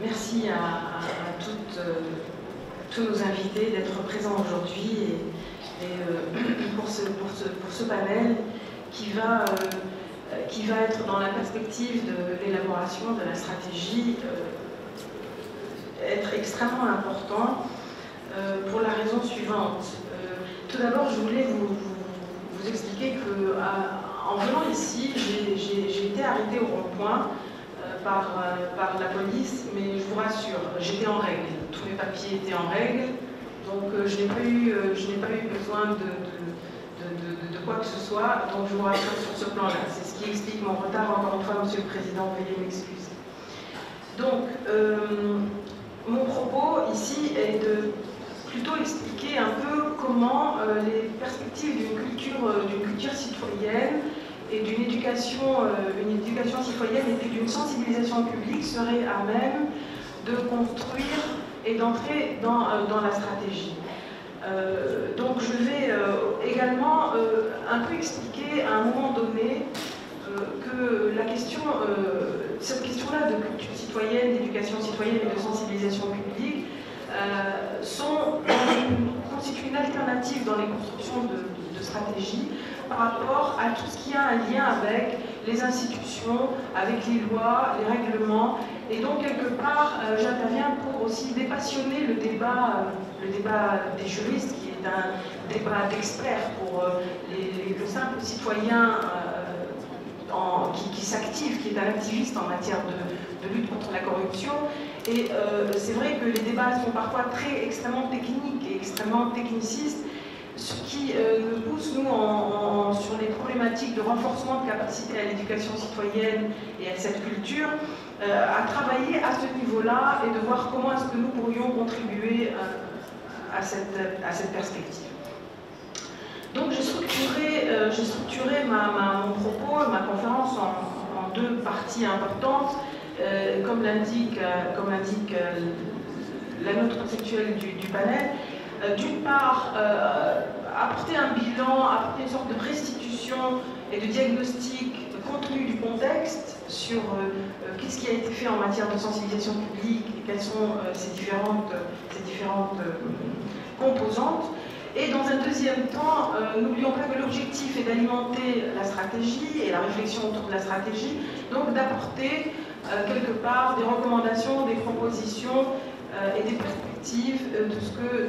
Merci à tous nos invités d'être présents aujourd'hui et pour ce panel qui va être dans la perspective de l'élaboration de la stratégie être extrêmement important pour la raison suivante. Tout d'abord, je voulais vous expliquer que en venant ici, j'ai été arrêtée au rond-point par la police, mais je vous rassure, j'étais en règle. Tous mes papiers étaient en règle, donc je n'ai pas eu besoin de quoi que ce soit, donc je vous rassure sur ce plan-là. C'est ce qui explique mon retard, encore une fois, Monsieur le Président, veuillez m'excuser. Donc, mon propos ici est de plutôt expliquer un peu comment les perspectives d'une culture citoyenne et d'une éducation citoyenne et puis d'une sensibilisation publique seraient à même de construire et d'entrer dans la stratégie. Donc je vais également un peu expliquer à un moment donné que cette question-là de culture citoyenne, d'éducation citoyenne et de sensibilisation publique constituent une alternative dans les constructions de stratégie par rapport à tout ce qui a un lien avec les institutions, avec les lois, les règlements. Et donc, quelque part, j'interviens pour aussi dépassionner le débat des juristes, qui est un débat d'experts pour le simple citoyen qui s'active, qui est un activiste en matière de lutte contre la corruption. Et c'est vrai que les débats sont parfois extrêmement techniques et extrêmement technicistes, ce qui nous pousse, nous, sur les problématiques de renforcement de capacité à l'éducation citoyenne et à cette culture, à travailler à ce niveau-là et de voir comment est-ce que nous pourrions contribuer à cette perspective. Donc j'ai structuré mon propos, ma conférence en deux parties importantes, comme l'indique la note conceptuelle du panel. D'une part, apporter un bilan, apporter une sorte de restitution et de diagnostic compte tenu du contexte sur qu'est-ce qui a été fait en matière de sensibilisation publique et quelles sont ces différentes composantes. Et dans un deuxième temps, n'oublions pas que l'objectif est d'alimenter la stratégie et la réflexion autour de la stratégie, donc d'apporter quelque part des recommandations, des propositions et des perspectives de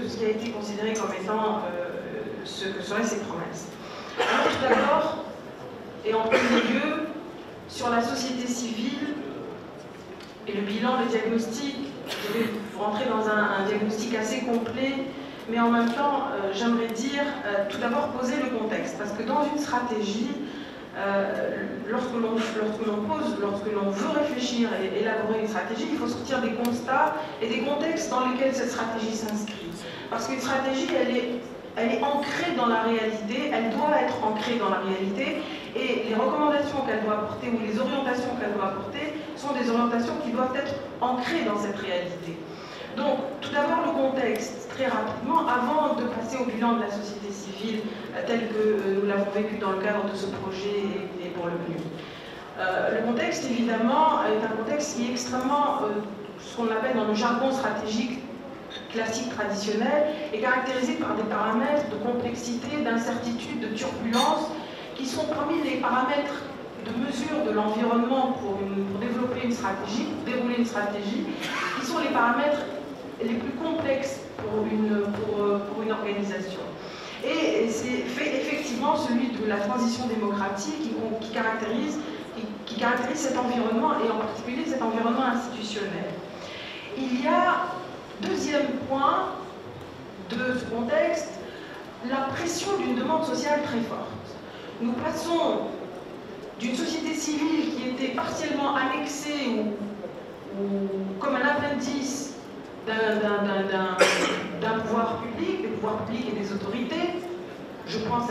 ce qui a été considéré comme étant ce que seraient ces promesses. Alors tout d'abord, et en premier lieu, sur la société civile et le bilan, le diagnostic, je vais rentrer dans un diagnostic assez complet, mais en même temps, j'aimerais dire, tout d'abord, poser le contexte, parce que dans une stratégie, lorsque l'on veut réfléchir et élaborer une stratégie, il faut sortir des constats et des contextes dans lesquels cette stratégie s'inscrit. Parce qu'une stratégie, elle est ancrée dans la réalité, elle doit être ancrée dans la réalité, et les recommandations qu'elle doit apporter ou les orientations qu'elle doit apporter sont des orientations qui doivent être ancrées dans cette réalité. Donc, tout d'abord le contexte, très rapidement, avant de passer au bilan de la société civile tel que nous l'avons vécu dans le cadre de ce projet et pour le PNUD. Le contexte, évidemment, est un contexte qui est extrêmement, ce qu'on appelle dans le jargon stratégique classique traditionnel, est caractérisé par des paramètres de complexité, d'incertitude, de turbulence, qui sont parmi les paramètres de mesure de l'environnement pour développer une stratégie, pour dérouler une stratégie, qui sont les paramètres les plus complexes pour une organisation. Et c'est effectivement celui de la transition démocratique qui caractérise cet environnement, et en particulier cet environnement institutionnel. Il y a, deuxième point de ce contexte, la pression d'une demande sociale très forte. Nous passons d'une société civile qui était partiellement annexée ou comme un appendice d'un pouvoir public, des pouvoirs publics et des autorités. Je pense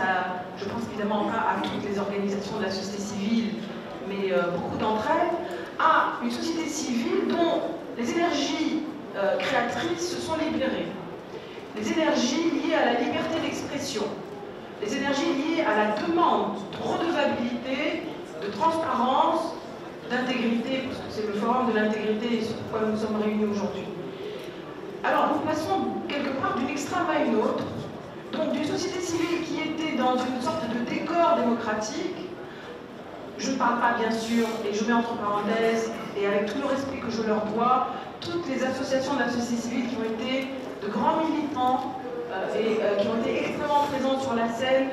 évidemment pas à toutes les organisations de la société civile, mais beaucoup d'entre elles, à une société civile dont les énergies créatrices se sont libérées. Les énergies liées à la liberté d'expression, les énergies liées à la demande de redevabilité, de transparence, d'intégrité, parce que c'est le Forum de l'intégrité et sur quoi nous sommes réunis aujourd'hui. Alors, nous passons quelque part d'une extrême à une autre, donc d'une société civile qui était dans une sorte de décor démocratique. Je ne parle pas, bien sûr, et je mets entre parenthèses, et avec tout le respect que je leur dois, toutes les associations de la société civile qui ont été de grands militants et qui ont été extrêmement présentes sur la scène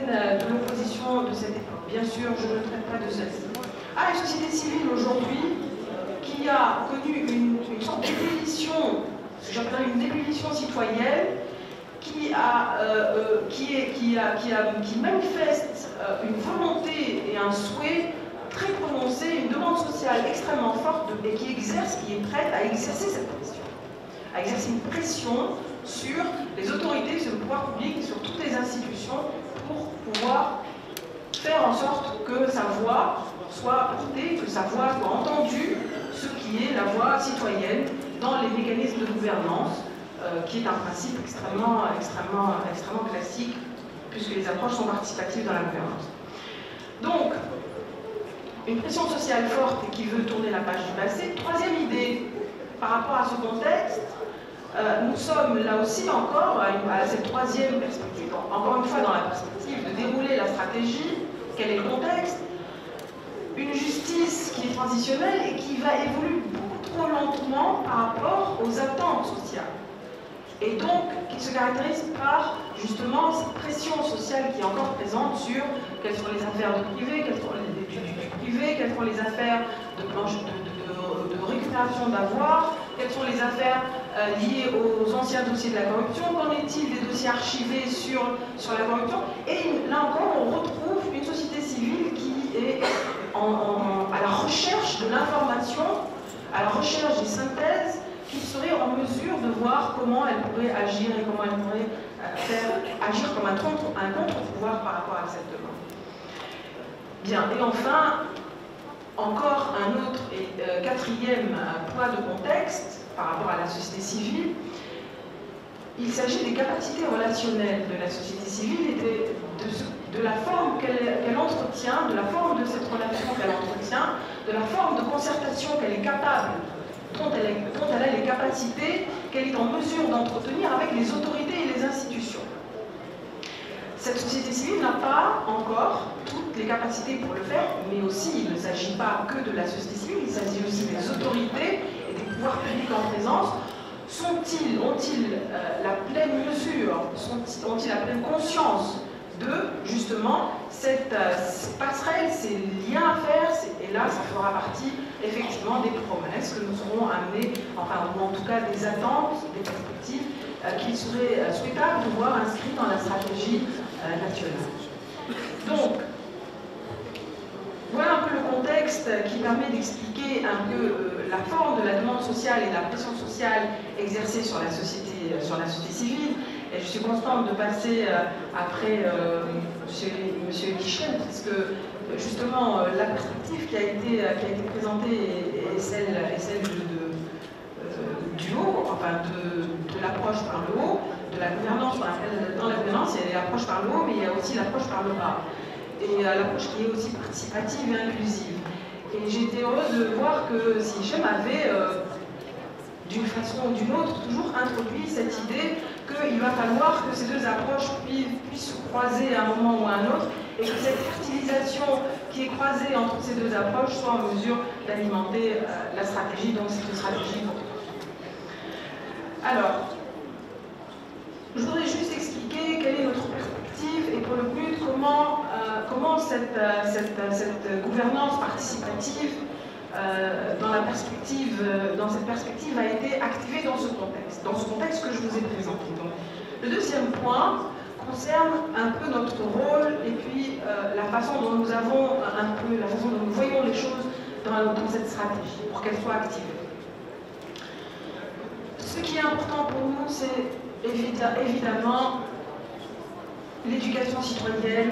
de l'opposition de cette époque. Bien sûr, je ne traite pas de celle-ci. Ah, une société civile aujourd'hui qui a connu une sorte d'ébullition, ce que j'appellerais une ébullition citoyenne, qui manifeste une volonté et un souhait très prononcé, une demande sociale extrêmement forte et qui est prête à exercer cette pression, à exercer une pression sur les autorités, sur le pouvoir public, sur toutes les institutions pour pouvoir faire en sorte que sa voix soit portée, que sa voix soit entendue, ce qui est la voix citoyenne dans les mécanismes de gouvernance, qui est un principe extrêmement classique, puisque les approches sont participatives dans la gouvernance. Donc, une pression sociale forte et qui veut tourner la page du passé. Troisième idée, par rapport à ce contexte, nous sommes là aussi encore à cette troisième perspective, encore une fois dans la perspective de dérouler la stratégie, quel est le contexte, une justice qui est transitionnelle et qui va évoluer beaucoup trop lentement par rapport aux attentes sociales. Et donc, qui se caractérise par, justement, cette pression sociale qui est encore présente sur quelles sont les affaires du privé, quelles sont les affaires de récupération d'avoirs, quelles sont les affaires liées aux anciens dossiers de la corruption, qu'en est-il des dossiers archivés sur la corruption. Et là encore, on retrouve une société civile qui est à la recherche de l'information, à la recherche des synthèses, qui serait en mesure de voir comment elle pourrait agir et comment elle pourrait agir comme un contre-pouvoir par rapport à cette demande. Bien, et enfin, encore un autre et quatrième point de contexte par rapport à la société civile, il s'agit des capacités relationnelles de la société civile et de la forme qu'elle entretient, de la forme de cette relation qu'elle entretient, de la forme de concertation qu'elle est capable, dont elle a les capacités qu'elle est en mesure d'entretenir avec les autorités et les institutions. Cette société civile n'a pas encore toutes les capacités pour le faire, mais aussi il ne s'agit pas que de la société civile, il s'agit aussi des autorités et des pouvoirs publics en présence. Ont-ils la pleine mesure, ont-ils la pleine conscience de, justement, cette passerelle, ces liens à faire, et là, ça fera partie, effectivement, des promesses que nous serons amenés, enfin, ou en tout cas des attentes, des perspectives, qu'il serait souhaitable de voir inscrites dans la stratégie nationale. Donc, voilà un peu le contexte qui permet d'expliquer un peu la forme de la demande sociale et de la pression sociale exercée sur la société civile. Et je suis contente de passer après M. Guichen, puisque justement la perspective qui a été présentée est celle du haut, enfin de l'approche par le haut, de la gouvernance. Dans la gouvernance, il y a l'approche par le haut, mais il y a aussi l'approche par le bas. Et l'approche qui est aussi participative et inclusive. Et j'ai été heureuse de voir que Guichen avait, d'une façon ou d'une autre, toujours introduit cette idée qu'il va falloir que ces deux approches puissent se croiser à un moment ou à un autre, et que cette fertilisation qui est croisée entre ces deux approches soit en mesure d'alimenter la stratégie, donc c'est une stratégie pour tous. Alors, je voudrais juste expliquer quelle est notre perspective et pour le but, comment cette gouvernance participative dans cette perspective a été activée dans ce contexte que je vous ai présenté. Donc, le deuxième point concerne un peu notre rôle et puis la façon dont nous voyons les choses dans cette stratégie pour qu'elle soit activée. Ce qui est important pour nous, c'est évidemment l'éducation citoyenne.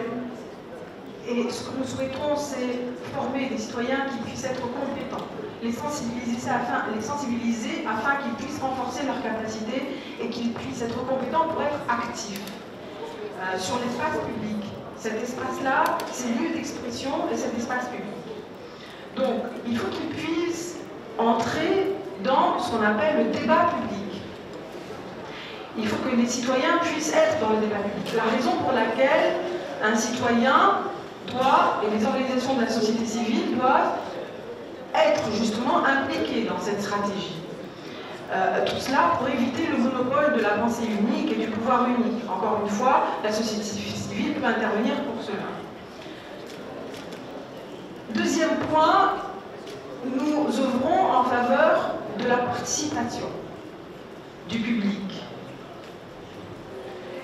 Et ce que nous souhaitons, c'est former des citoyens qui puissent être compétents, les sensibiliser afin qu'ils puissent renforcer leurs capacités et qu'ils puissent être compétents pour être actifs sur l'espace public. Cet espace-là, c'est lieu d'expression et cet espace public. Donc, il faut qu'ils puissent entrer dans ce qu'on appelle le débat public. Il faut que les citoyens puissent être dans le débat public. La raison pour laquelle un citoyen doit, et les organisations de la société civile doivent être justement impliqués dans cette stratégie. Tout cela pour éviter le monopole de la pensée unique et du pouvoir unique. Encore une fois, la société civile peut intervenir pour cela. Deuxième point, nous œuvrons en faveur de la participation du public.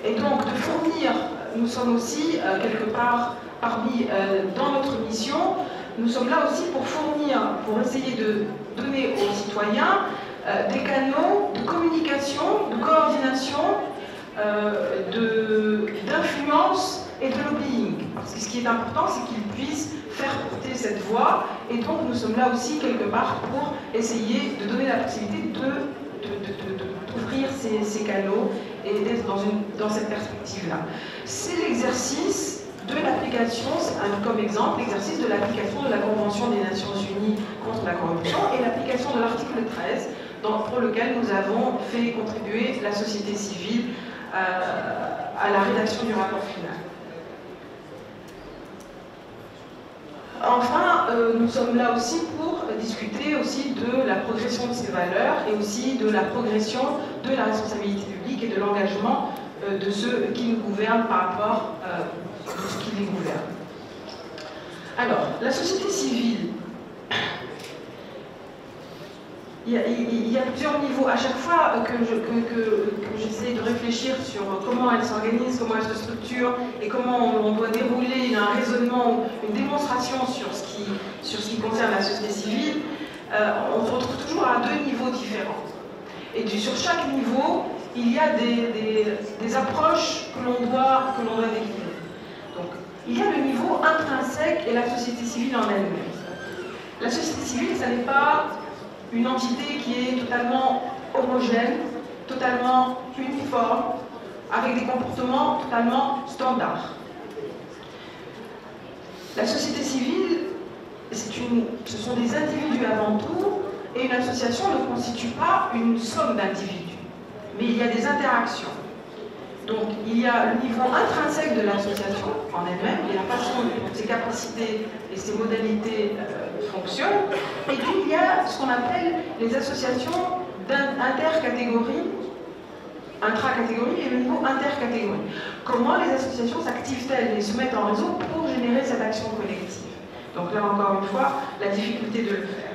Et donc de fournir, nous sommes aussi quelque part dans notre mission, nous sommes là aussi pour fournir, pour essayer de donner aux citoyens des canaux de communication, de coordination, d'influence et de lobbying. Parce que ce qui est important, c'est qu'ils puissent faire porter cette voix, et donc nous sommes là aussi quelque part pour essayer de donner la possibilité d'ouvrir ces canaux et d'être dans cette perspective-là. C'est l'exercice de l'application, comme exemple, l'exercice de l'application de la Convention des Nations Unies contre la corruption et l'application de l'article 13, pour lequel nous avons fait contribuer la société civile à la rédaction du rapport final. Enfin, nous sommes là aussi pour discuter aussi de la progression de ces valeurs et aussi de la progression de la responsabilité publique et de l'engagement de ceux qui nous gouvernent par rapport à ce qui les gouverne. Alors, la société civile, il y a plusieurs niveaux. À chaque fois que j'essaie de réfléchir sur comment elle s'organise, comment elle se structure et comment on doit dérouler un raisonnement, une démonstration sur ce qui concerne la société civile, on se retrouve toujours à deux niveaux différents. Et sur chaque niveau, il y a des approches que l'on doit définir. Donc, il y a le niveau intrinsèque et la société civile en elle-même. La société civile, ça n'est pas une entité qui est totalement homogène, totalement uniforme, avec des comportements totalement standards. La société civile, ce sont des individus avant tout, et une association ne constitue pas une somme d'individus, mais il y a des interactions. Donc il y a le niveau intrinsèque de l'association en elle-même, et la façon dont ses capacités et ses modalités fonctionnent, et puis il y a ce qu'on appelle les associations d'intercatégorie, intracatégorie et le niveau intercatégorie. Comment les associations s'activent-elles et se mettent en réseau pour générer cette action collective? Donc là encore une fois, la difficulté de le faire.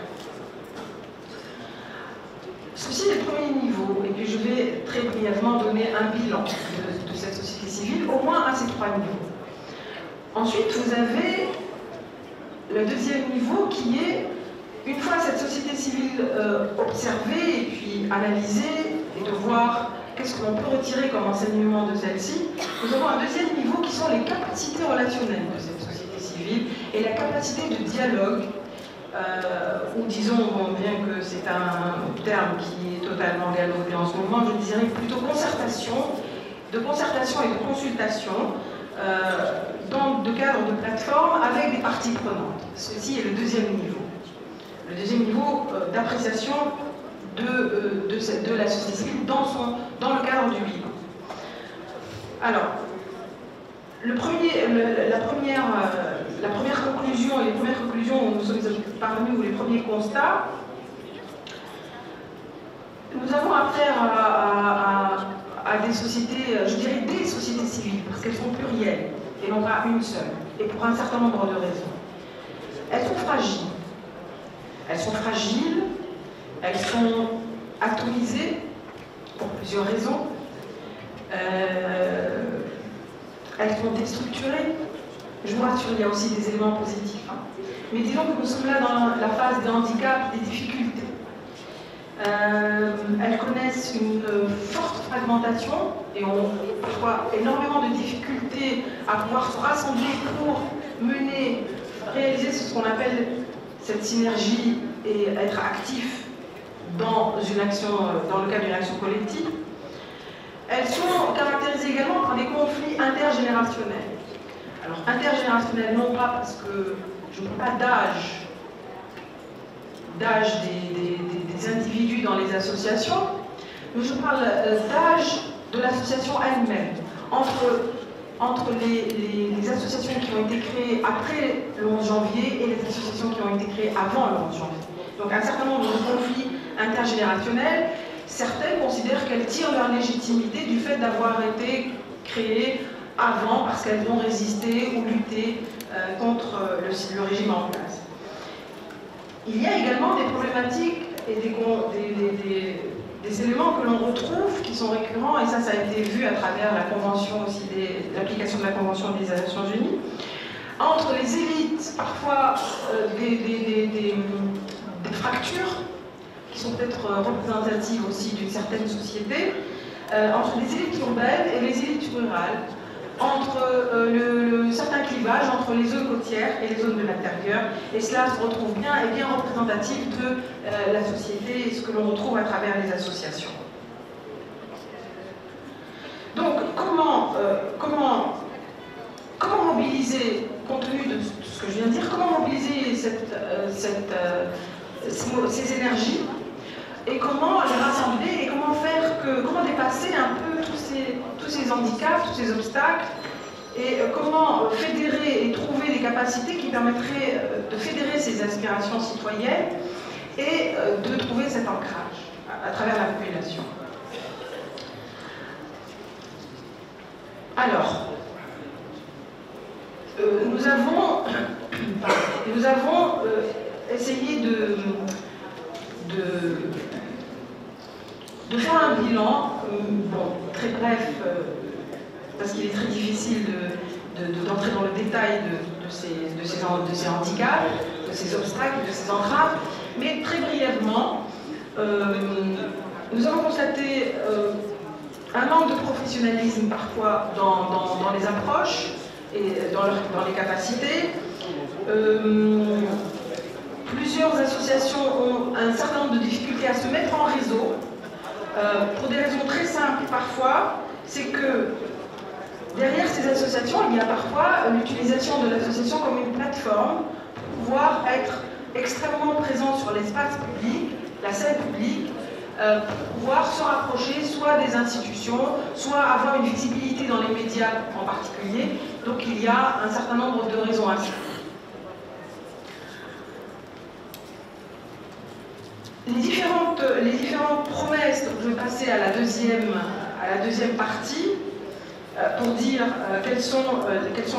Ceci est le premier niveau, et puis je vais très brièvement donner un bilan de cette société civile, au moins à ces trois niveaux. Ensuite, vous avez le deuxième niveau qui est, une fois cette société civile observée et puis analysée, et de voir qu'est-ce que l'on peut retirer comme enseignement de celle-ci, nous avons un deuxième niveau qui sont les capacités relationnelles de cette société civile et la capacité de dialogue, ou disons, bien que c'est un terme qui est totalement galvaudé en ce moment, je dirais plutôt concertation et de consultation dans le cadre de plateformes avec des parties prenantes. Ceci est le deuxième niveau. Le deuxième niveau d'appréciation de la société civile dans le cadre du bilan. Alors, la première conclusion et les premières conclusions où nous sommes parvenus, ou les premiers constats, nous avons affaire à des sociétés, je dirais des sociétés civiles, parce qu'elles sont plurielles et non pas une seule, et pour un certain nombre de raisons. Elles sont fragiles. Elles sont fragiles, elles sont atomisées pour plusieurs raisons. Elles sont déstructurées. Je vous rassure, il y a aussi des éléments positifs. Mais disons que nous sommes là dans la phase des handicaps, des difficultés. Elles connaissent une forte fragmentation et je crois, énormément de difficultés à pouvoir se rassembler pour réaliser ce qu'on appelle cette synergie et être actif dans le cadre d'une action collective. Elles sont caractérisées également par des conflits intergénérationnels. Alors intergénérationnels non pas parce que je n'ai pas d'âge d'âge des individus dans les associations, mais je parle d'âge de l'association elle-même. Entre les associations qui ont été créées après le 11 janvier et les associations qui ont été créées avant le 11 janvier. Donc un certain nombre de conflits intergénérationnels, certaines considèrent qu'elles tirent leur légitimité du fait d'avoir été créées avant parce qu'elles ont résisté ou lutté contre le régime en place. Il y a également des problématiques et des éléments que l'on retrouve qui sont récurrents, et ça a été vu à travers la convention aussi, l'application de la Convention des Nations Unies, entre les élites, parfois des fractures qui sont peut-être représentatives aussi d'une certaine société, entre les élites urbaines et les élites rurales, entre certains clivages entre les zones côtières et les zones de l'intérieur, et cela se retrouve bien et bien représentatif de la société et ce que l'on retrouve à travers les associations. Donc, comment mobiliser, compte tenu de ce que je viens de dire, comment mobiliser ces énergies et comment les rassembler et comment dépasser un peu tous ces handicaps, tous ces obstacles, et comment fédérer et trouver des capacités qui permettraient de fédérer ces aspirations citoyennes et de trouver cet ancrage à travers la population. Alors, nous avons essayé de faire un bilan, bon, très bref, parce qu'il est très difficile d'entrer dans le détail de ces handicaps, de ces obstacles, de ces entraves, mais très brièvement, nous avons constaté un manque de professionnalisme parfois dans les approches et dans les capacités. Plusieurs associations ont un certain nombre de difficultés à se mettre en réseau, pour des raisons très simples parfois, c'est que derrière ces associations, il y a parfois l'utilisation de l'association comme une plateforme pour pouvoir être extrêmement présent sur l'espace public, la scène publique, pour pouvoir se rapprocher soit des institutions, soit avoir une visibilité dans les médias en particulier. Donc il y a un certain nombre de raisons à ça. Les différentes promesses, donc je vais passer à la deuxième partie, pour dire quelles sont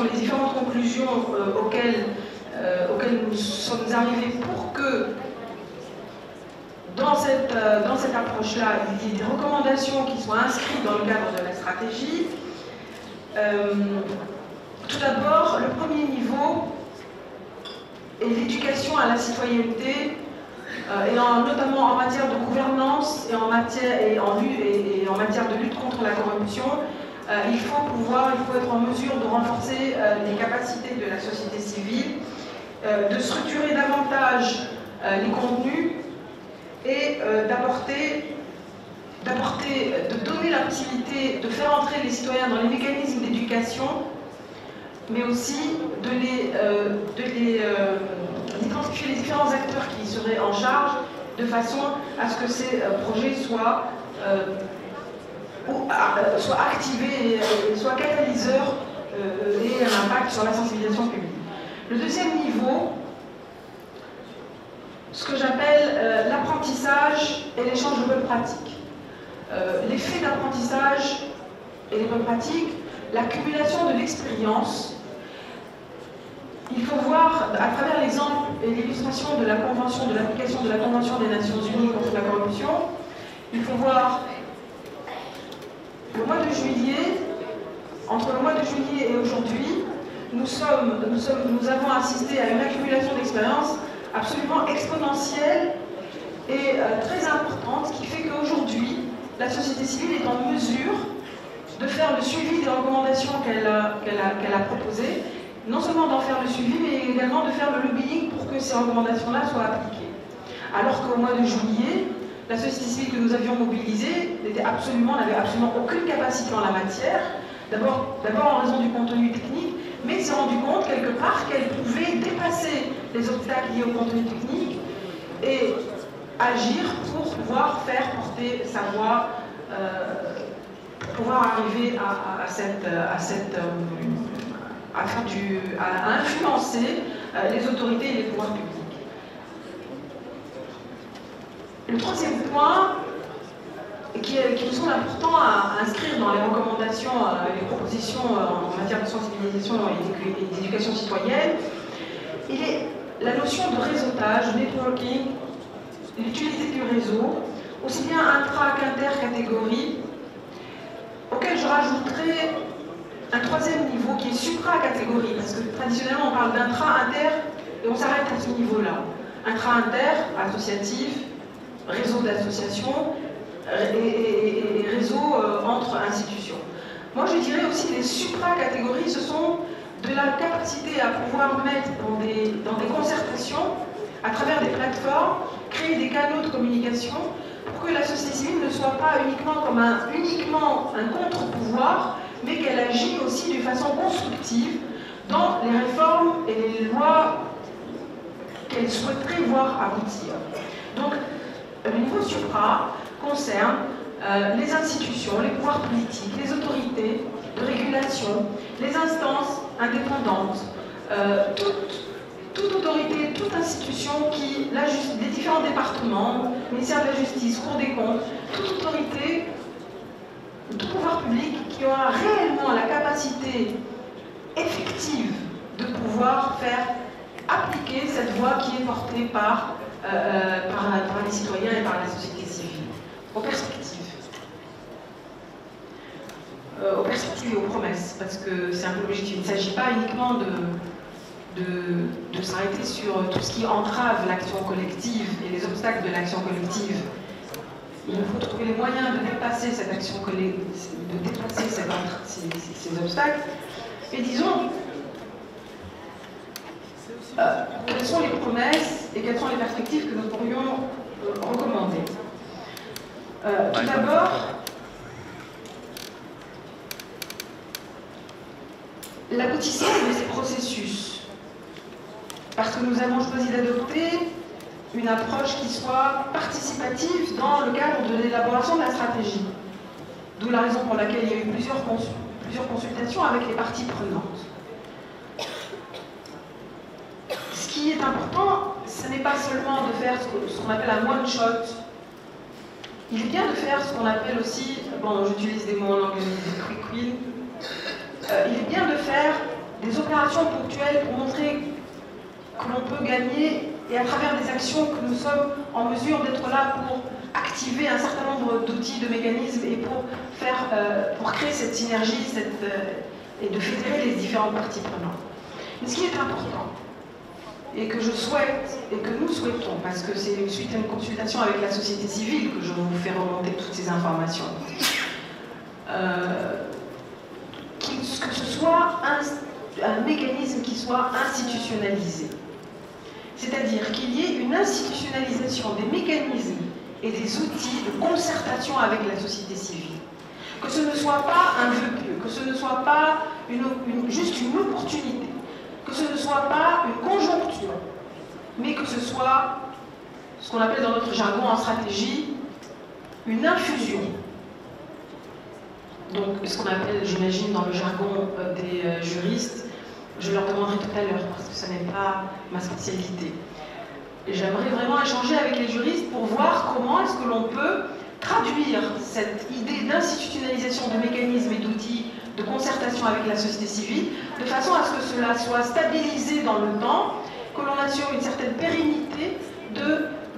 les différentes conclusions auxquelles nous sommes arrivés pour que dans cette approche-là, il y ait des recommandations qui soient inscrites dans le cadre de la stratégie. Tout d'abord, le premier niveau est l'éducation à la citoyenneté, et notamment en matière de gouvernance et en matière de lutte contre la corruption. Il faut être en mesure de renforcer les capacités de la société civile, de structurer davantage les contenus et de donner la possibilité de faire entrer les citoyens dans les mécanismes d'éducation, mais aussi d'identifier les différents acteurs qui seraient en charge de façon à ce que ces projets soient activés et soient catalyseurs et un impact sur la sensibilisation publique. Le deuxième niveau, ce que j'appelle l'apprentissage et l'échange de bonnes pratiques. L'effet d'apprentissage et les bonnes pratiques, l'accumulation de l'expérience. Il faut voir, à travers l'exemple et l'illustration de l'application de la Convention des Nations Unies contre la corruption, il faut voir le mois de juillet, entre le mois de juillet et aujourd'hui, nous avons assisté à une accumulation d'expérience absolument exponentielle et très importante, ce qui fait qu'aujourd'hui, la société civile est en mesure de faire le suivi des recommandations qu'elle a proposées, non seulement d'en faire le suivi, mais également de faire le lobbying pour que ces recommandations-là soient appliquées. Alors qu'au mois de juillet, la société civile que nous avions mobilisée n'avait absolument aucune capacité en la matière, d'abord en raison du contenu technique, mais s'est rendu compte quelque part qu'elle pouvait dépasser les obstacles liés au contenu technique et agir pour pouvoir faire porter sa voix, pouvoir arriver à influencer les autorités et les pouvoirs publics. Le troisième point, qui me semble important à inscrire dans les recommandations et les propositions en matière de sensibilisation et d'éducation citoyenne, il est la notion de réseautage, de networking, l'utilité du réseau, aussi bien intra qu'inter-catégorie, auquel je rajouterai un troisième niveau qui est supra-catégorie, parce que traditionnellement on parle d'intra-inter et on s'arrête à ce niveau-là. Intra-inter, associatif, réseau d'associations et réseau entre institutions. Moi je dirais aussi les supra-catégories, ce sont de la capacité à pouvoir mettre dans des concertations, à travers des plateformes, créer des canaux de communication pour que la société civile ne soit pas uniquement un contre-pouvoir, mais qu'elle agit aussi de façon constructive dans les réformes et les lois qu'elle souhaiterait voir aboutir. Donc, le niveau supra concerne les institutions, les pouvoirs politiques, les autorités de régulation, les instances indépendantes, toute autorité, toute institution des différents départements, ministère de la Justice, Cour des comptes, toute autorité, tout pouvoir public qui aura réellement la capacité effective de pouvoir faire appliquer cette voie qui est portée par les citoyens et par la société civile, aux perspectives. Aux perspectives et aux promesses, parce que c'est un peu logique. Il ne s'agit pas uniquement de s'arrêter sur tout ce qui entrave l'action collective et les obstacles de l'action collective. Il faut trouver les moyens de dépasser cette action collective, de dépasser ces obstacles. Et disons, quelles sont les promesses et quelles sont les perspectives que nous pourrions recommander. Tout d'abord, l'aboutissement de ces processus, parce que nous avons choisi d'adopter une approche qui soit participative dans le cadre de l'élaboration de la stratégie. D'où la raison pour laquelle il y a eu plusieurs consultations avec les parties prenantes. Ce qui est important, ce n'est pas seulement de faire ce qu'on appelle un one-shot. Il est bien de faire ce qu'on appelle aussi, bon, j'utilise des mots en anglais, des quick wins. Il est bien de faire des opérations ponctuelles pour montrer que l'on peut gagner et à travers des actions que nous sommes en mesure d'être là pour activer un certain nombre d'outils, de mécanismes et pour créer cette synergie et de fédérer les différentes parties prenantes. Mais ce qui est important et que je souhaite et que nous souhaitons, parce que c'est suite à une consultation avec la société civile que je vous fais remonter toutes ces informations, que ce soit un mécanisme qui soit institutionnalisé. C'est-à-dire qu'il y ait une institutionnalisation des mécanismes et des outils de concertation avec la société civile. Que ce ne soit pas un vœu pieux, que ce ne soit pas juste une opportunité, que ce ne soit pas une conjoncture, mais que ce soit ce qu'on appelle dans notre jargon en stratégie une infusion. Donc, ce qu'on appelle, j'imagine, dans le jargon des juristes, je leur demanderai tout à l'heure, parce que ce n'est pas ma spécialité. J'aimerais vraiment échanger avec les juristes pour voir comment est-ce que l'on peut traduire cette idée d'institutionnalisation de mécanismes et d'outils de concertation avec la société civile, de façon à ce que cela soit stabilisé dans le temps, que l'on assure une certaine pérennité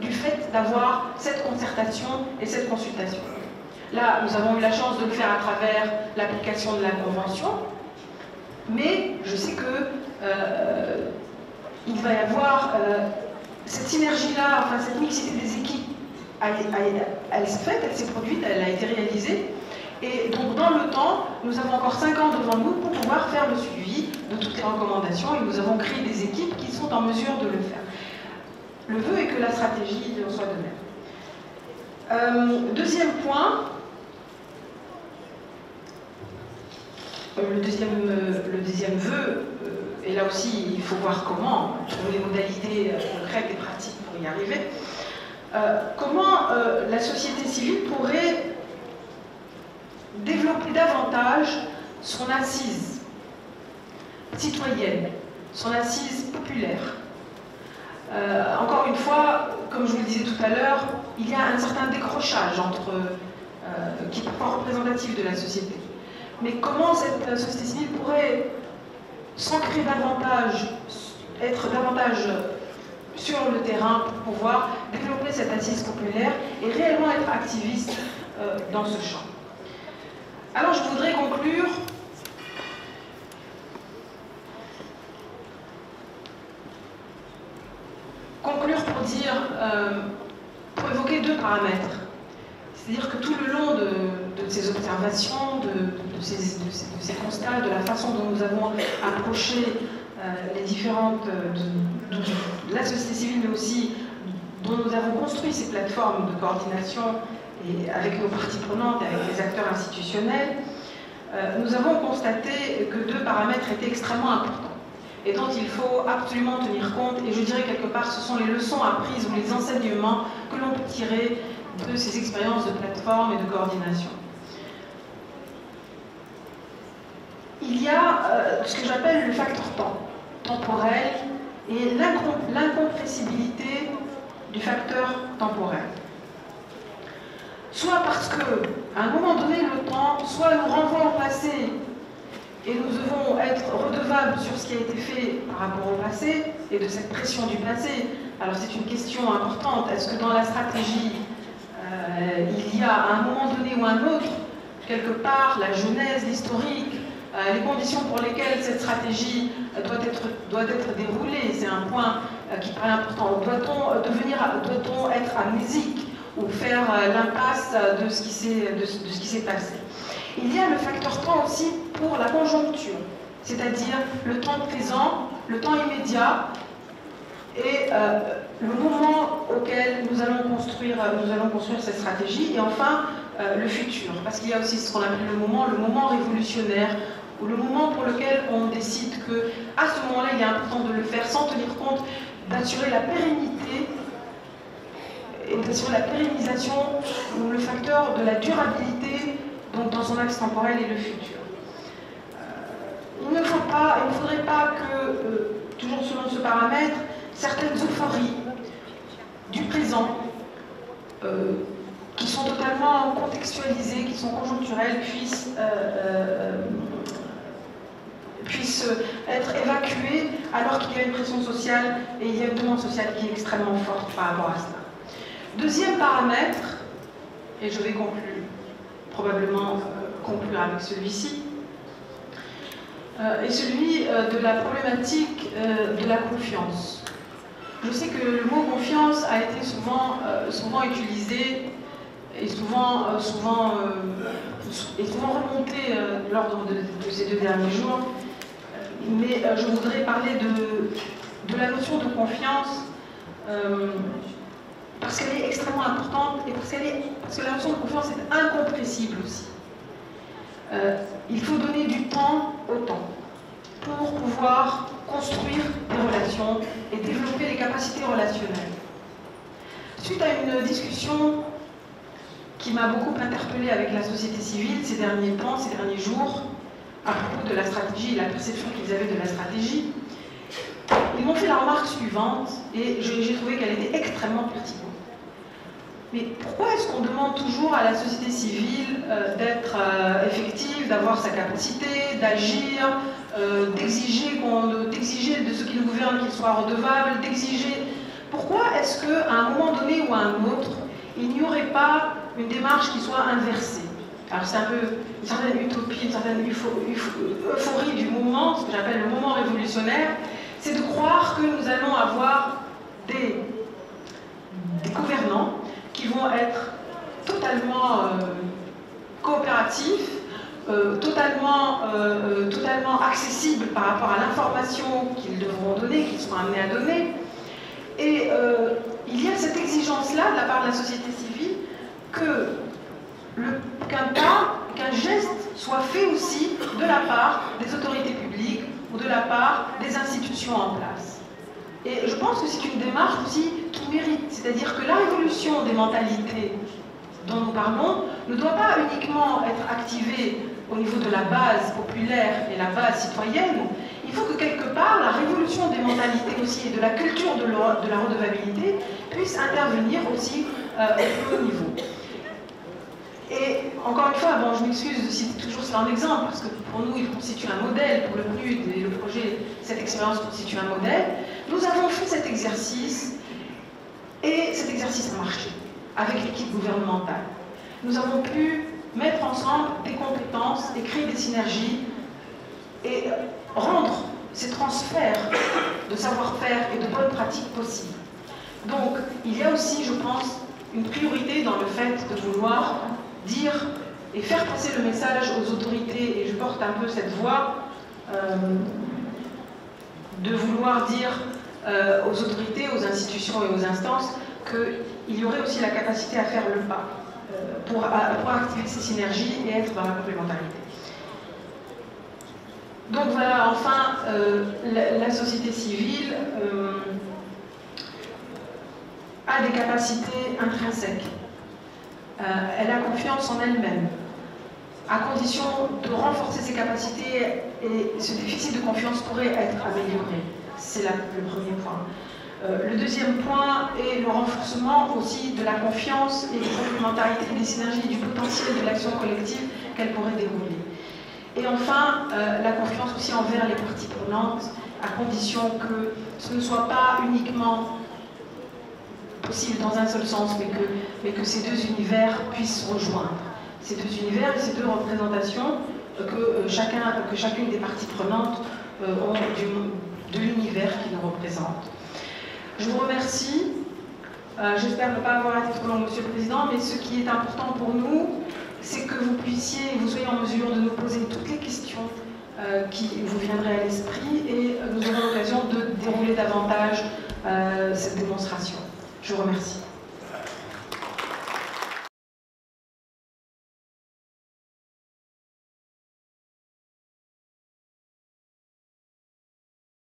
du fait d'avoir cette concertation et cette consultation. Là, nous avons eu la chance de le faire à travers l'application de la Convention, mais je sais que il va y avoir cette synergie-là, enfin cette mixité des équipes, elle s'est faite, elle s'est produite, elle a été réalisée. Et donc dans le temps, nous avons encore 5 ans devant nous pour pouvoir faire le suivi de toutes les recommandations et nous avons créé des équipes qui sont en mesure de le faire. Le vœu est que la stratégie en soit de même. Deuxième point, le deuxième vœu, et là aussi il faut voir comment trouver les modalités concrètes et pratiques pour pour y arriver, comment la société civile pourrait développer davantage son assise citoyenne, son assise populaire. Encore une fois, comme je vous le disais tout à l'heure, il y a un certain décrochage qui est parfois représentatif de la société. Mais comment cette société civile pourrait s'ancrer davantage, être davantage sur le terrain pour pouvoir développer cette assise populaire et réellement être activiste dans ce champ. Alors je voudrais conclure pour évoquer deux paramètres. C'est-à-dire que tout le long de ces observations, de ces constats, de la façon dont nous avons approché les différentes, de la société civile, mais aussi dont nous avons construit ces plateformes de coordination et avec nos parties prenantes, avec les acteurs institutionnels, nous avons constaté que deux paramètres étaient extrêmement importants et dont il faut absolument tenir compte, et je dirais quelque part ce sont les leçons apprises ou les enseignements que l'on peut tirer de ces expériences de plateforme et de coordination. Il y a ce que j'appelle le facteur temps, temporel, et l'incompressibilité du facteur temporel. Soit parce qu'à un moment donné, le temps, soit nous renvoie au passé, et nous devons être redevables sur ce qui a été fait par rapport au passé, et de cette pression du passé. Alors c'est une question importante. Est-ce que dans la stratégie, il y a à un moment donné ou un autre, quelque part, la genèse, l'historique, les conditions pour lesquelles cette stratégie doit être déroulée? C'est un point qui paraît important. Doit-on être amnésique ou faire l'impasse de ce qui s'est passé? Il y a le facteur temps aussi pour la conjoncture, c'est-à-dire le temps présent, le temps immédiat et le moment auquel nous allons construire cette stratégie, et enfin le futur, parce qu'il y a aussi ce qu'on appelle le moment révolutionnaire, ou le moment pour lequel on décide qu'à ce moment-là, il est important de le faire sans tenir compte d'assurer la pérennité et d'assurer la pérennisation, ou le facteur de la durabilité, donc dans son axe temporel et le futur. Il ne faudrait pas que, toujours selon ce paramètre, certaines euphories du présent, qui sont totalement contextualisées, qui sont conjoncturelles, puissent être évacuées alors qu'il y a une pression sociale et il y a une demande sociale qui est extrêmement forte par rapport à cela. Deuxième paramètre, et je vais probablement conclure avec celui-ci, est celui de la problématique de la confiance. Je sais que le mot confiance a été souvent utilisé et souvent remonté lors de ces 2 derniers jours, mais je voudrais parler de la notion de confiance parce qu'elle est extrêmement importante et parce que la notion de confiance est incompressible aussi. Il faut donner du temps au temps pour pouvoir construire des relations et développer les capacités relationnelles. Suite à une discussion qui m'a beaucoup interpellée avec la société civile ces derniers temps, ces derniers jours, à propos de la stratégie et la perception qu'ils avaient de la stratégie, ils m'ont fait la remarque suivante, et j'ai trouvé qu'elle était extrêmement pertinente. Mais pourquoi est-ce qu'on demande toujours à la société civile d'être effective, d'avoir sa capacité, d'agir, d'exiger de ceux qui nous gouvernent qu'ils soient redevables, d'exiger... Pourquoi est-ce qu'à un moment donné ou à un autre, il n'y aurait pas une démarche qui soit inversée? Alors c'est un peu une certaine utopie, une certaine euphorie du moment, ce que j'appelle le moment révolutionnaire, c'est de croire que nous allons avoir des gouvernants qui vont être totalement coopératifs, totalement accessibles par rapport à l'information qu'ils devront donner, qu'ils seront amenés à donner. Et il y a cette exigence-là de la part de la société civile qu'un geste soit fait aussi de la part des autorités publiques ou de la part des institutions en place. Et je pense que c'est une démarche aussi qui mérite C'est-à-dire que la révolution des mentalités dont nous parlons ne doit pas uniquement être activée au niveau de la base populaire et la base citoyenne. Il faut que quelque part la révolution des mentalités aussi et de la culture de la redevabilité puisse intervenir aussi au plus haut niveau. Et encore une fois, bon, je m'excuse de citer toujours cela en exemple, parce que pour nous, il constitue un modèle, pour le PNUD et le projet, cette expérience constitue un modèle. Nous avons fait cet exercice, et cet exercice a marché, avec l'équipe gouvernementale. Nous avons pu mettre ensemble des compétences et créer des synergies, et rendre ces transferts de savoir-faire et de bonnes pratiques possibles. Donc, il y a aussi, je pense, une priorité dans le fait de vouloir dire et faire passer le message aux autorités, et je porte un peu cette voix, de vouloir dire aux autorités, aux institutions et aux instances qu'il y aurait aussi la capacité à faire le pas pour activer ces synergies et être dans la complémentarité. Donc voilà, enfin, la société civile a des capacités intrinsèques. Elle a confiance en elle-même, à condition de renforcer ses capacités, et ce déficit de confiance pourrait être amélioré. C'est le premier point. Le deuxième point est le renforcement aussi de la confiance et des complémentarités, des synergies, du potentiel de l'action collective qu'elle pourrait dérouler. Et enfin, la confiance aussi envers les parties prenantes, à condition que ce ne soit pas uniquement possible dans un seul sens, mais que ces deux univers puissent se rejoindre. Ces deux univers et ces deux représentations que chacune des parties prenantes ont de l'univers qui nous représente. Je vous remercie. J'espère ne pas avoir été trop long, Monsieur le Président, mais ce qui est important pour nous, c'est que vous soyez en mesure de nous poser toutes les questions qui vous viendraient à l'esprit, et nous aurons l'occasion de dérouler davantage cette démonstration. Je vous remercie.